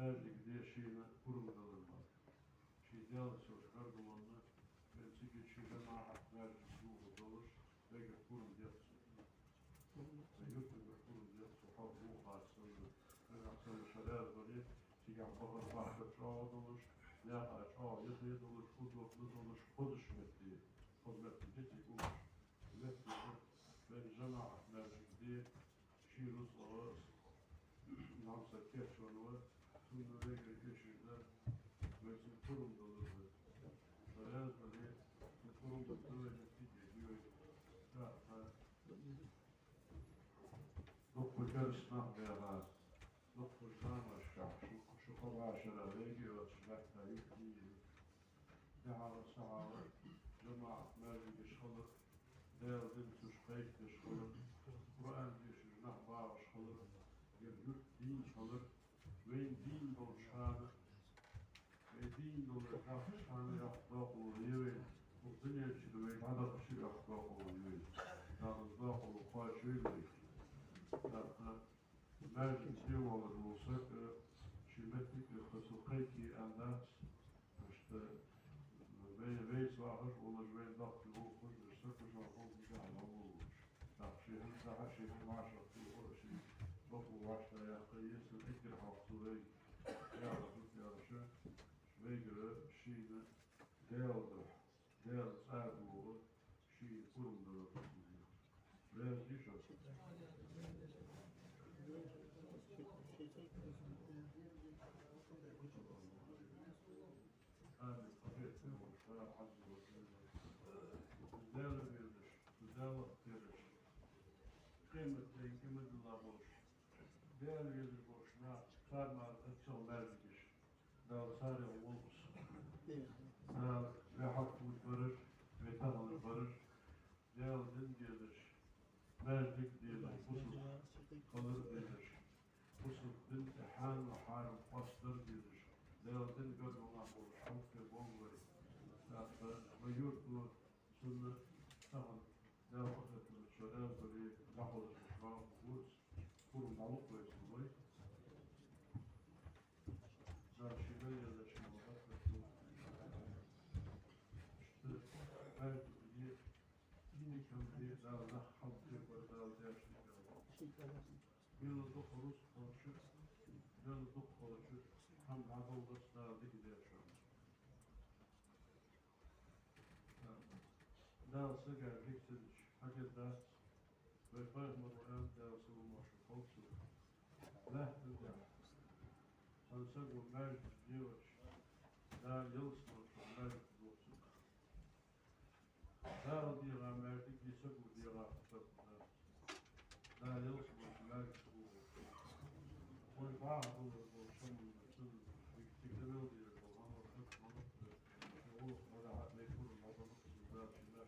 Merdik diye şeyine kurumdalarlar. Şeyde alışıyorlar dumanlı. Belki geçiyle mahat merdik yuğu olur. Ve kurum yapsın. Ve yurtlu kurum yapsın. Havlu harsızı. Ve aksalı şalar böyle. Siyah bakır bahçe çoğu olur. Yaha çoğu yıkıya olur. Kudurtlu olur. Kuduşmetli. Kudmetli geçik olur. Ve cemaat merdik diye şiirus olur. Namsa keşfonu tümüre geçirdiler. Mesela kurumda olurdu. Şöyle böyle kurumda böyle gidiyor. Dokuz karışmak veya dokuzdan başka şu kovaşlara veriyor. Şurada yüklüyor. Dehalı sahalı cemaat merdiği şalır. Değerli tuşkayık şalır. Kur'an geçir nahba şalır. Yurt din şalır. Ve din dolşanı. Ve din dolşanı yapmak oluyor. Bu dünya için ve kadar kişi yapmak oluyor. Yalnızlık olup başlıyor. Merdim diyor olur olsa şirmetlik kısıkayki anlat işte ve sahır olur ve daklı olur sıkı şahı güzel olur. Şehir daha şehir maşaktı o şey çok uğraşla yakıyısın ekir haftığı yarışı ve göre şeyini değerli sahibi olur şeyi kurumda da ve iş olsun. Değerli verilir, güzel verir. Kıymetli, kıymetliler boş. Değerli verilir boşuna, sarmaz, etçal verdir. Değerli sarı olmuş. Ve hakkımız varır, ve tanımız varır. Değerli din gelir. Merdik diyelim, husus kalır denir. Husus din ihan ve harim bastır denir. Değerden göz olan olur, halk ve bol verir. Ve yurtlu sünnet sağın devam ettirir. Şöyle böyle laholur, laholur, kurmalık koysun boy. Karşıda yerleşim olarak işte merdik diye yine kömürü dağda halkı var, dağda yaşıyor. Yılı dokuruz konuşur, yılı dok konuşur, tam Anadolu'da dağda gidiyor şu an. Dağısı geldik dedik, hakikaten ve faydalı dağısı olmaşı olsun. Lehti de, sansa bu merdik diyor, daha yıl sınırsın merdik olsun. Dağ diye merdik ise bu diye lafı daha yıl sınırsın merdik olsun. Oy var olur bu şunun yüksekleri oluyor bu ama o rahat mecburum adamı kızlar şeyler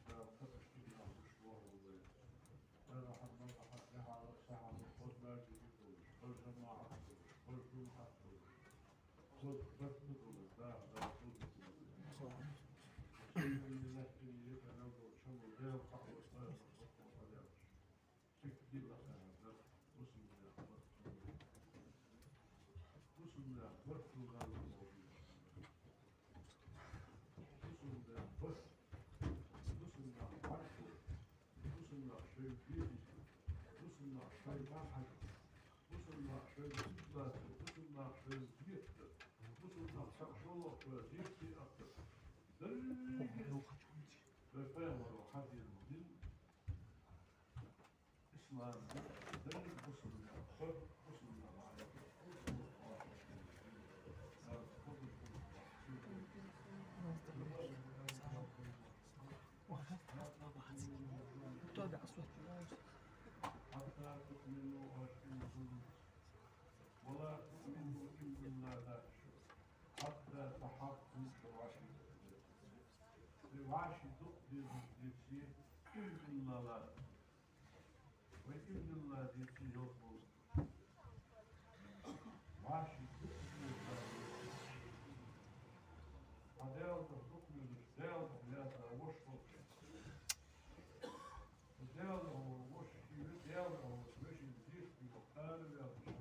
daha kapıştı bir almış bu oluyor. Rahatlar rahat ne halı sahalı kozlar gibi olur. Kozlar mahat olur. Kozlar mahat olur. Koz dörtlük olur. Daha koz olur. Şeyin milletini fena doğru çamur. Real kapışlar. Çık bir bakalım. Kusumda bak kullanım oluyor. Kusumda bak. Kusumda farklı. Kusumda şöyle bir. Kusumda şöyle bahar. Kusumda şöyle tutlatı. Kusumda şöyle bir. Kusumda sakşoluk ve zirki attı. Ve feyler o hadir din. İslam değil kusumda. Kusumda var. تابع أصوات حتى تؤمنوا وتؤمنوا ولا تؤمنوا إلا ذات حتى تحققوا بواشدق بالجنسية إلا ذات وإلا الله ديتي يوصل واشدق بالجنسية Adelda dokunmuş, delda yasa boşluk. Delda o boş gibi delda o süreçin bir kadar yapmış.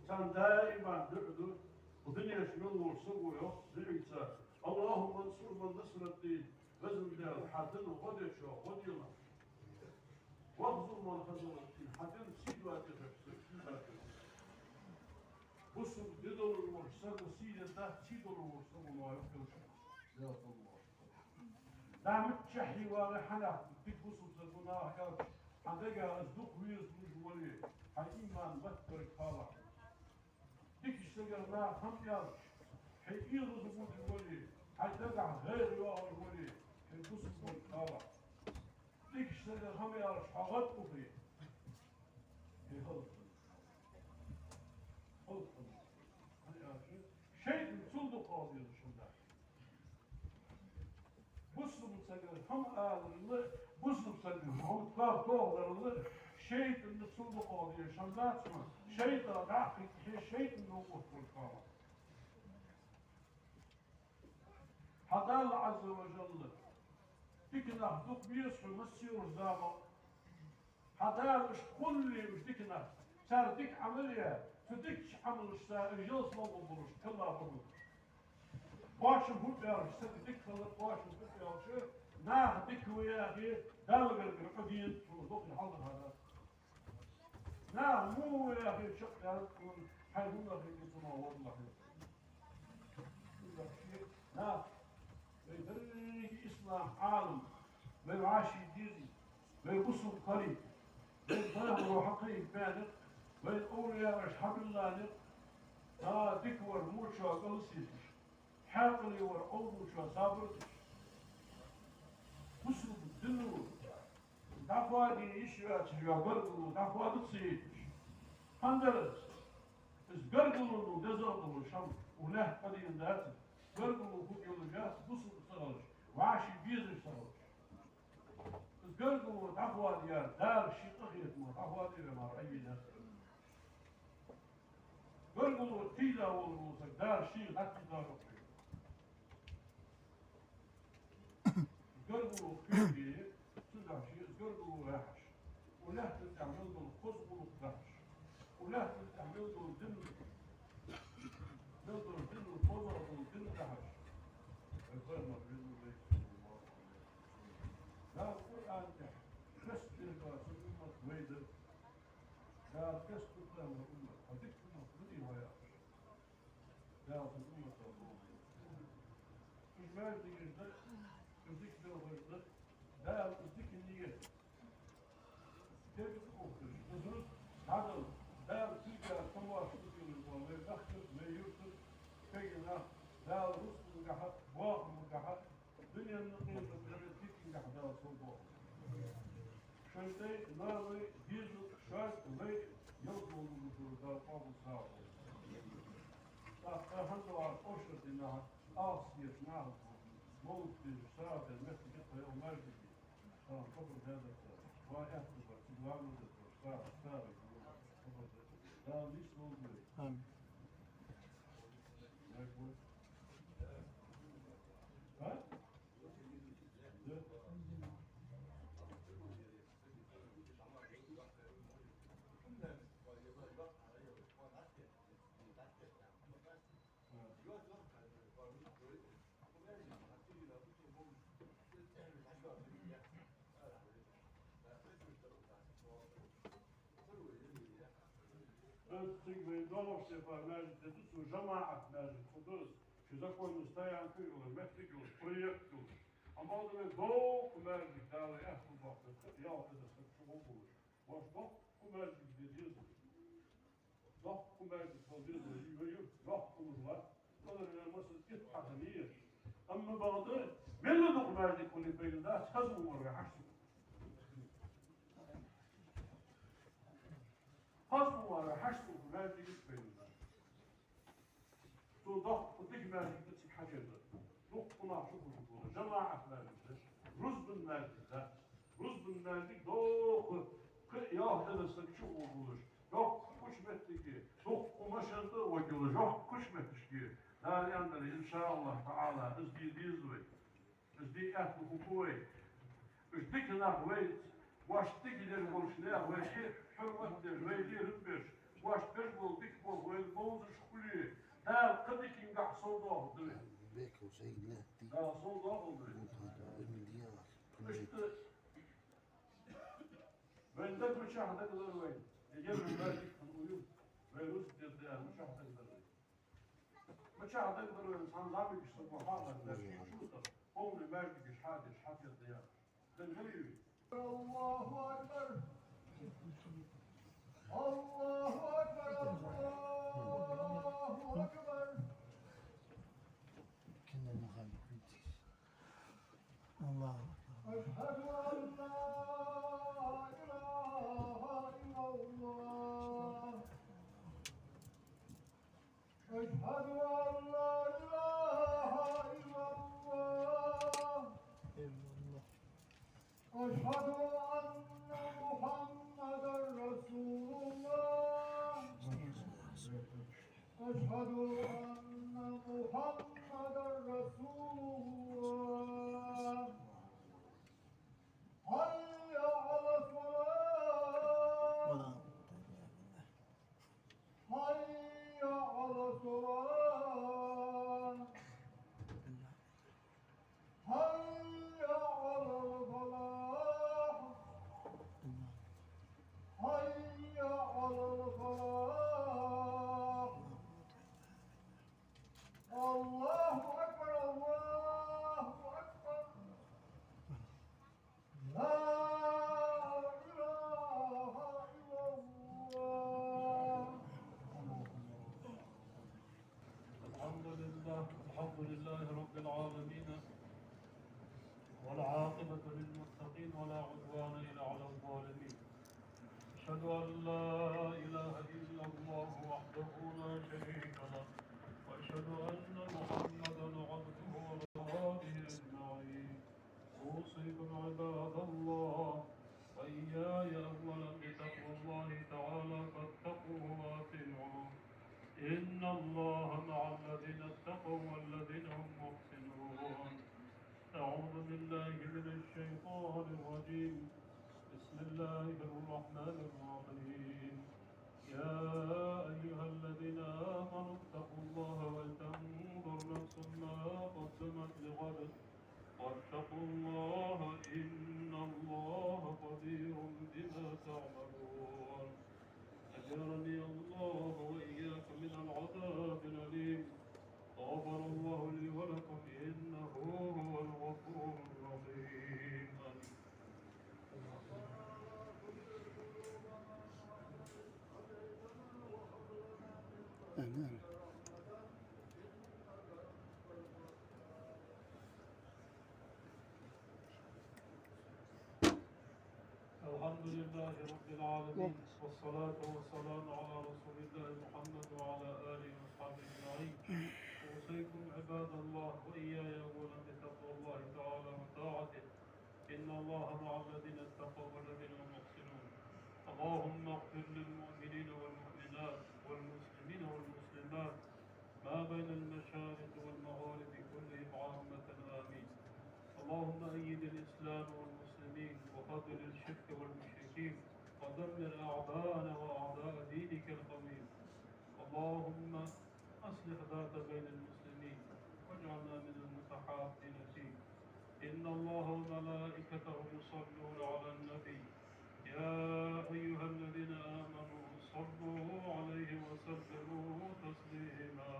كان دائما دعدو ودنيا شنو ورسوه دعيته اللهم انصر من نصر الدين لازم ده حدن وغدي شو غدي ما واخذوا من خذوا الدين حدن سيدوا تفسير بصوا بدون المرسل سيد ده سيدوا المرسل ما يمكن يا الله نعم تشحي ورحنا تكبسوا تزونا هكذا حدقة أصدق ويز مجولي حيما بكر طالع ديك الشجر ما هم يارش حيقيض زبون الولي حيدقع غير يوار الولي حيقص بالطالع ديك الشجر هم يارش حغطوا فيه في خلط شيء تصدق قاضي الشمال بصوا مسجل هم قالوا بصوا مسجل هم طار طار شيء اللي تصدق قاضي الشمال شيء رجعك شيء اللي هو في القاضي هذا الله عز وجل ديكنا دوك بيسحو مسير زابا هذا مش كل مش ديكنا صار ديك عمليه تديكش عمل الجلس ما بقولش كلها بقول باش بقول يا رجل ديك خلط باش بقول يا شيخ ناه ديك ويا غير دالغ القديم دوك الحظ هذا ناه مو يا غير شق يا حيقول لك اسمه والله ناه بيدري إصلاح عالم بيعاشي ديزي بيبصوا قريب بيطلعوا حقيق بالغ بين أولياء أصحاب الله dik var mucho gılsıymış. Haklı var olmuşa sabırdır. Kusul dinu. Takva diye iş ve açıyor. Gırgılı takva dıtsıymış. Handırız. Biz gırgılının dezorduğu şam. Ulah kadıyın dersin. Gırgılı hukukulacağız. Kusul sağlar. Vaşi bizir sağlar. Biz gırgılı takva diye dar şıkık yetme. Takva diye mar ayyine. Gırgılı tila olursa dar şıkık hakkı dar okuyor. Gırgılı köyü تدعشي زرقوا راحش ولا تعمل له الخصب والراحش ولا تعمل له الدم نقدر الدم الخضر والدم راحش الفرما بين الله لا القرآن خست الرسول أمة ويدر لا خست القرآن أمة هذيك أمة بدي ويا لا أمة الله مش ما يدري يجدر يديك ده ويجدر لا يديك النية كيف تخرج تدرس هذا لا تلك تموت تلك ولا يدخل ما يرسل كينا لا رسل مجحد واقع مجحد دنيا النقيض التي مجحد صوبه شيء لا يجوز شيء لا يوصل للدار قام صعب فهذا أشهر إنها أصير نعم موت صعب مثل كده يوم مرجع قبل هذا ويحفظ ويعمل الصار لا ليش موجود آمين. ها؟ Doğru sefer meclisi su cemaat meclisi kuduz. Şu da koymuşta köy olur, metrik olur, proyekt olur. Ama o da doğu meclis dalı ehli vakti ya da şu olur. Boş doğu meclis dediğiz. Doğu meclis oluyor, yok kurullar. Bunlar nasıl git hadaniye. Ama bazı belli doğu meclis kulüp beyler çözüm var ve haşm. Hasbu var, haşbu meclis beyler. ضغط وتجمع في حاجة ضغط ونعشوف البطولة جماعة مالكة رز بالمالكة رز بالمالك ضغط يا هذا سكشوف وقولش ضغط كش متكي ضغط ومشهد وقولش ضغط كش متشكي لا لأنني إن شاء الله تعالى ازدي ديزوي ازدي أهل حكوي ازديك نحويت واش تيجي للمرشناه واشي حرمت الويلي ربش واش تجبل تكبر ويلبوزش كلي لا قدك ينقع صوته دلي بيك وشيء لا دي لا صوته دلي المليار اشت وين دك مشاهدة كذا وين يجيب المالك الغيوب ويروس تبدأ مشاهدة كذا مشاهدة كذا وين صار زامي يشتغل حاضر لكن شو ده قوم المالك يشحاد الديار تنغيري الله أكبر الله أكبر الله أكبر كنا مخالفين الله أشهد أن لا إله إلا الله أشهد أن لا إله إلا الله أشهد أن محمدا رسول الله أشهد أن محمدا رسول الله حي على الصلاة حي على الصلاة حي على الفلاح حي على الفلاح الله أكبر الله أكبر لا إله إلا الله لله رب العالمين والعاقبة للمتقين ولا عدوان إلا على الظالمين. أشهد أن لا إله إلا الله وحده لا شريك له وأشهد أن محمدا عبده ورسوله أجمعين. أوصيكم عباد الله وإياي أولا بتقوى الله تعالى فاتقوه وأطيعوه. إن الله مع الذين اتقوا والذين هم محسنون. أعوذ بالله من الشيطان الرجيم. بسم الله الرحمن الرحيم. يا أيها الذين آمنوا اتقوا الله ولتنظر نفس ما قدمت لغد واتقوا الله إن الله خبير بما تعملون. أجرني الله وإياكم من العذاب الأليم. غفر الله لي ولكم إنه هو الغفور الرحيم. آمين. الحمد لله رب العالمين والصلاة والسلام على رسول الله محمد وعلى آله وصحبه أجمعين. أوصيكم عباد الله وإياي أولا بتقوى الله تعالى وطاعته. إن الله مع الذين اتقوا والذين هم محسنون. اللهم اغفر للمؤمنين والمؤمنات والمسلمين والمسلمات ما بين المشارق والمغارب كلهم عامة آمين. اللهم أيد الإسلام والمسلمين وخذل الشرك والمشركين ودمر أعداءنا وأعداء دينك القويم. اللهم أصلح ذات بين المسلمين واجعلنا من المتحابين فيك. إن الله وملائكته يصلون على النبي يا أيها الذين آمنوا صلوا عليه وسلموا تسليما.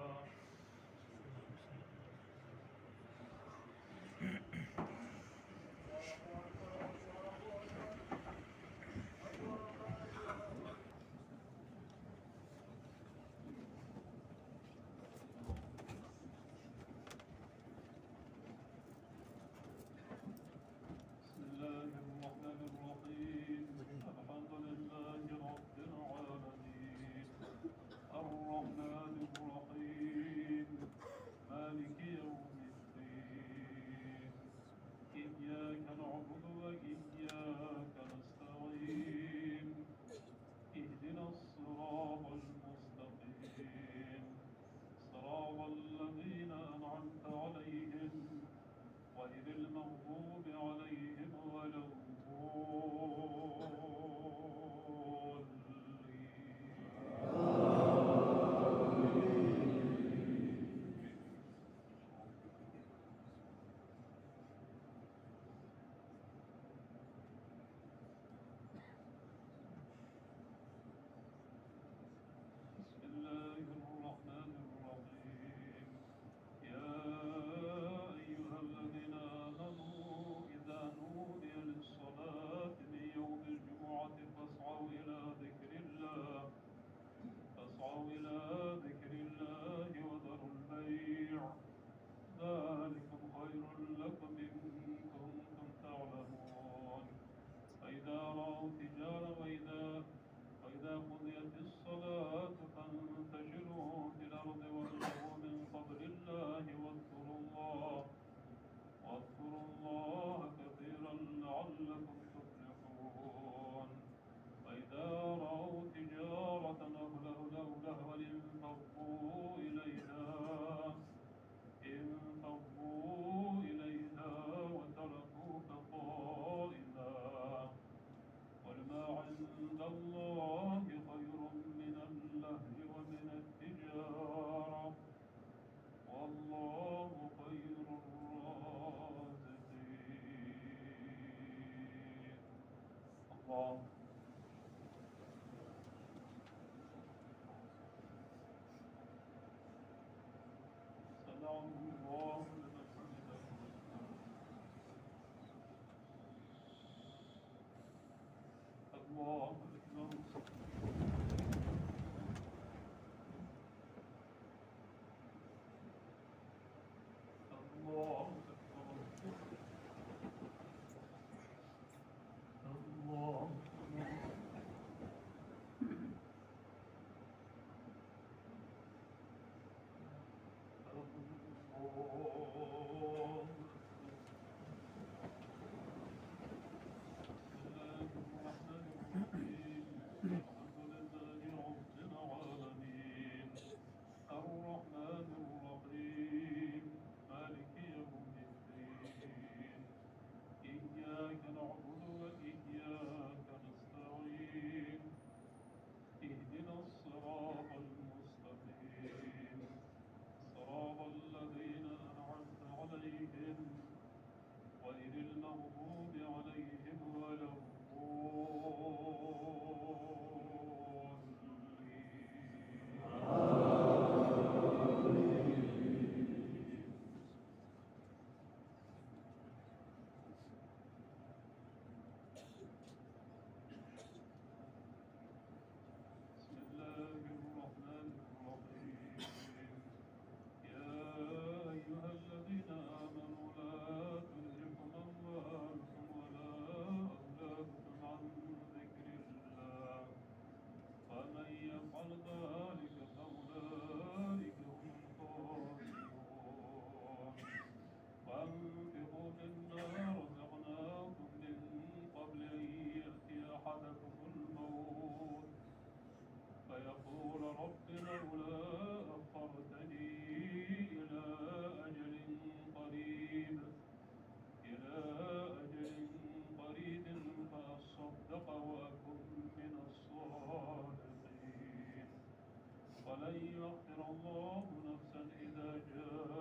بسم الله الرحمن الرحيم. الحمد لله رب العالمين الرحمن إياك نعبد وإياك نستعين اهدنا الصراط المستقيم صراط الذين أنعمت عليهم غير المغضوب عليهم ولا الضالين بسم الله الرحمن الرحيم يا أيها الذين آمنوا لا تلهكم أموالكم ولا أولادكم عن ذكر الله ومن يفعل ذلك فأولئك هم الخاسرون وأنفقوا مما رزقناكم من قبل أن يأتي أحدكم الموت فيقول رب لولا أخرتني إلى أجل قريب فأصدق وأكن من الصالحين ولن يؤخر الله نفسا إذا جاء